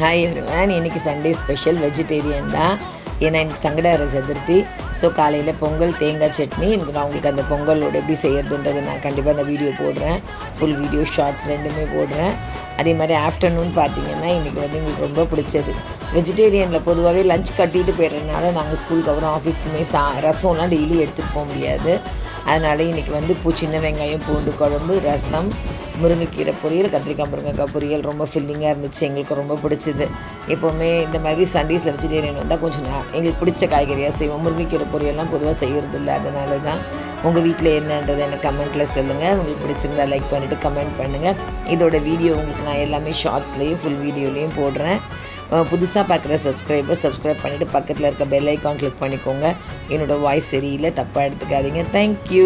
Hi everyone. இன்றைக்கி Sunday special vegetarian தான். ஏன்னா எனக்கு சங்கடார சதுர்த்தி. ஸோ காலையில் பொங்கல், தேங்காய் சட்னி. எனக்கு நான் உங்களுக்கு அந்த பொங்கலோட எப்படி செய்கிறதுன்றது நான் கண்டிப்பாக அந்த வீடியோ போடுறேன். ஃபுல் வீடியோ ஷார்ட்ஸ் ரெண்டுமே போடுறேன். அதே மாதிரி ஆஃப்டர்நூன் பார்த்திங்கன்னா இன்றைக்கி வந்து எங்களுக்கு ரொம்ப பிடிச்சது வெஜிடேரியனில் பொதுவாகவே லஞ்ச் கட்டிட்டு போய்டுறதுனால நாங்கள் ஸ்கூலுக்கு அப்புறம் ஆஃபீஸ்க்குமே ரசம்லாம் டெய்லி எடுத்துகிட்டு போக முடியாது. அதனால் இன்றைக்கி வந்து சின்ன வெங்காயம் பூண்டு குழம்பு, ரசம், முருங்கைக்கீரை பொரியல், கத்திரிக்காய் முருங்கைக்காய் பொரியல் ரொம்ப ஃபில்லிங்காக இருந்துச்சு. எங்களுக்கு ரொம்ப பிடிச்சிது. எப்போவுமே இந்த மாதிரி சண்டேஸில் வெஜிடேரியன் வந்தால் கொஞ்சம் எங்களுக்கு பிடிச்ச காய்கறியாக செய்வோம். முருங்கைக்கீரை பொரியல்லாம் பொதுவாக செய்கிறதில்ல. அதனால தான் உங்கள் வீட்டில் என்னன்றதை எனக்கு கமெண்ட்டில் சொல்லுங்கள். உங்களுக்கு பிடிச்சிருந்தா லைக் பண்ணிவிட்டு கமெண்ட் பண்ணுங்கள். இதோட வீடியோ உங்களுக்கு நான் எல்லாமே ஷார்ட்ஸ்லேயும் ஃபுல் வீடியோலேயும் போடுறேன். புதுசாக பார்க்குற சப்ஸ்கிரைப் பண்ணிவிட்டு பக்கத்தில் இருக்க பெல் ஐக்கான் கிளிக் பண்ணிக்கோங்க. என்னோடய வாய்ஸ் சரியில்லை, தப்பாக எடுத்துக்காதீங்க. தேங்க்யூ.